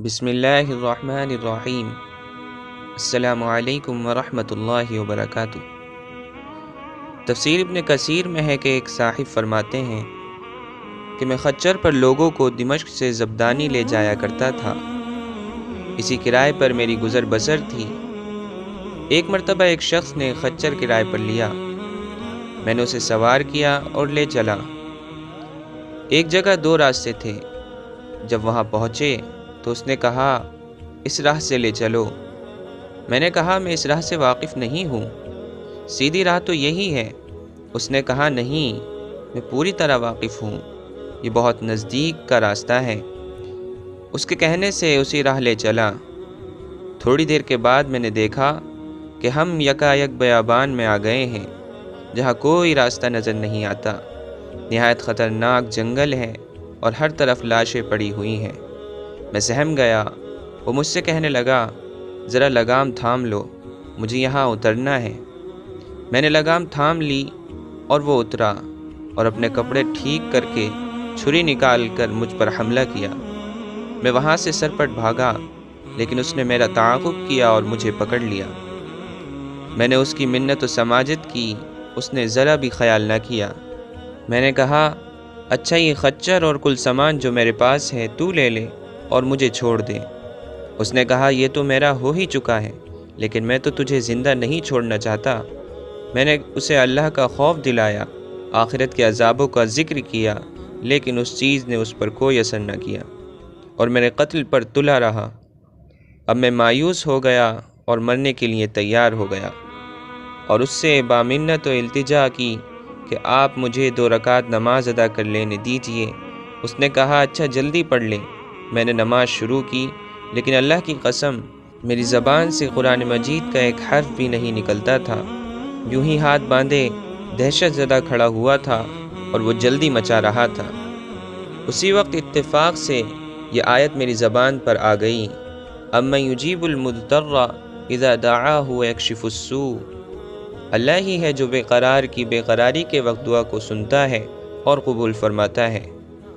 بسم اللہ الرحمن الرحیم۔ السلام علیکم ورحمۃ اللہ وبرکاتہ۔ تفسیر ابن کثیر میں ہے کہ ایک صاحب فرماتے ہیں کہ میں خچر پر لوگوں کو دمشق سے زبدانی لے جایا کرتا تھا، اسی کرائے پر میری گزر بسر تھی۔ ایک مرتبہ ایک شخص نے خچر کرائے پر لیا، میں نے اسے سوار کیا اور لے چلا۔ ایک جگہ دو راستے تھے، جب وہاں پہنچے تو اس نے کہا اس راہ سے لے چلو۔ میں نے کہا میں اس راہ سے واقف نہیں ہوں، سیدھی راہ تو یہی ہے۔ اس نے کہا نہیں، میں پوری طرح واقف ہوں، یہ بہت نزدیک کا راستہ ہے۔ اس کے کہنے سے اسی راہ لے چلا۔ تھوڑی دیر کے بعد میں نے دیکھا کہ ہم یکایک بیابان میں آ گئے ہیں، جہاں کوئی راستہ نظر نہیں آتا۔ نہایت خطرناک جنگل ہے اور ہر طرف لاشیں پڑی ہوئی ہیں۔ میں سہم گیا۔ وہ مجھ سے کہنے لگا ذرا لگام تھام لو، مجھے یہاں اترنا ہے۔ میں نے لگام تھام لی اور وہ اترا اور اپنے کپڑے ٹھیک کر کے چھری نکال کر مجھ پر حملہ کیا۔ میں وہاں سے سرپٹ بھاگا، لیکن اس نے میرا تعاقب کیا اور مجھے پکڑ لیا۔ میں نے اس کی منت و سماجت کی، اس نے ذرا بھی خیال نہ کیا۔ میں نے کہا اچھا یہ خچر اور کل سامان جو میرے پاس ہے تو لے لے اور مجھے چھوڑ دے۔ اس نے کہا یہ تو میرا ہو ہی چکا ہے، لیکن میں تو تجھے زندہ نہیں چھوڑنا چاہتا۔ میں نے اسے اللہ کا خوف دلایا، آخرت کے عذابوں کا ذکر کیا، لیکن اس چیز نے اس پر کوئی اثر نہ کیا اور میرے قتل پر تلا رہا۔ اب میں مایوس ہو گیا اور مرنے کے لیے تیار ہو گیا اور اس سے بامنت و التجا کی کہ آپ مجھے 2 رکعت نماز ادا کر لینے دیجیے۔ اس نے کہا اچھا جلدی پڑھ لیں۔ میں نے نماز شروع کی، لیکن اللہ کی قسم میری زبان سے قرآن مجید کا ایک حرف بھی نہیں نکلتا تھا۔ یوں ہی ہاتھ باندھے دہشت زدہ کھڑا ہوا تھا اور وہ جلدی مچا رہا تھا۔ اسی وقت اتفاق سے یہ آیت میری زبان پر آ گئی، اَمَّن یُجِیبُ الْمُضْطَرَّ اِذَا دَعَاهُ وَیَکْشِفُ السُّوءَ۔ اللہ ہی ہے جو بے قرار کی بے قراری کے وقت دعا کو سنتا ہے اور قبول فرماتا ہے،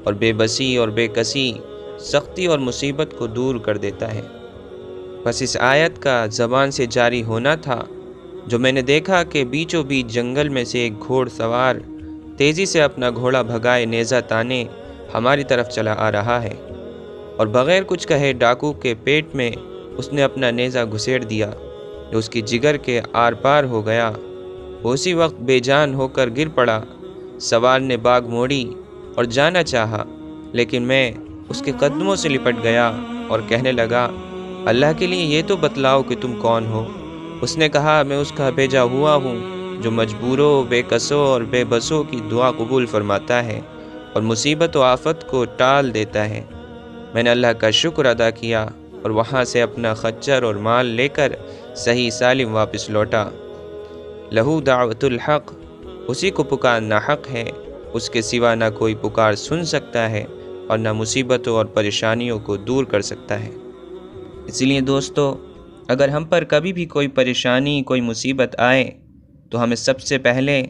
اور بے بسی اور بے کسی سختی اور مصیبت کو دور کر دیتا ہے۔ بس اس آیت کا زبان سے جاری ہونا تھا جو میں نے دیکھا کہ بیچوں بیچ جنگل میں سے ایک گھوڑ سوار تیزی سے اپنا گھوڑا بھگائے نیزہ تانے ہماری طرف چلا آ رہا ہے، اور بغیر کچھ کہے ڈاکو کے پیٹ میں اس نے اپنا نیزہ گھسیڑ دیا جو اس کی جگر کے آر پار ہو گیا۔ وہ اسی وقت بے جان ہو کر گر پڑا۔ سوار نے باگ موڑی اور جانا چاہا، لیکن میں اس کے قدموں سے لپٹ گیا اور کہنے لگا اللہ کے لیے یہ تو بتلاؤ کہ تم کون ہو۔ اس نے کہا میں اس کا بھیجا ہوا ہوں جو مجبوروں، بے کسوں اور بے بسوں کی دعا قبول فرماتا ہے اور مصیبت و آفت کو ٹال دیتا ہے۔ میں نے اللہ کا شکر ادا کیا اور وہاں سے اپنا خچر اور مال لے کر صحیح سالم واپس لوٹا۔ لہو دعوت الحق، اسی کو پکارنا حق ہے، اس کے سوا نہ کوئی پکار سن سکتا ہے اور نہ مصیبتوں اور پریشانیوں کو دور کر سکتا ہے۔ اسی لیے دوستو، اگر ہم پر کبھی بھی کوئی پریشانی، کوئی مصیبت آئے تو ہمیں سب سے پہلے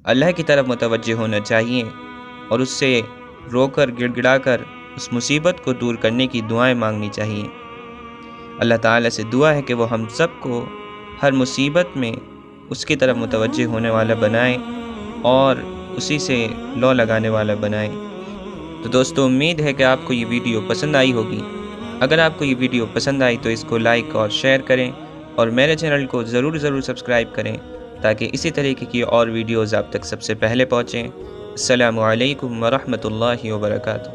اللہ کی طرف متوجہ ہونا چاہیے اور اس سے رو کر گڑ گڑا کر اس مصیبت کو دور کرنے کی دعائیں مانگنی چاہیے۔ اللہ تعالیٰ سے دعا ہے کہ وہ ہم سب کو ہر مصیبت میں اس کی طرف متوجہ ہونے والا بنائے اور اسی سے لو لگانے والا بنائے۔ تو دوستو، امید ہے کہ آپ کو یہ ویڈیو پسند آئی ہوگی۔ اگر آپ کو یہ ویڈیو پسند آئی تو اس کو لائک اور شیئر کریں اور میرے چینل کو ضرور سبسکرائب کریں تاکہ اسی طریقے کی اور ویڈیوز آپ تک سب سے پہلے پہنچیں۔ السلام علیکم ورحمۃ اللہ وبرکاتہ۔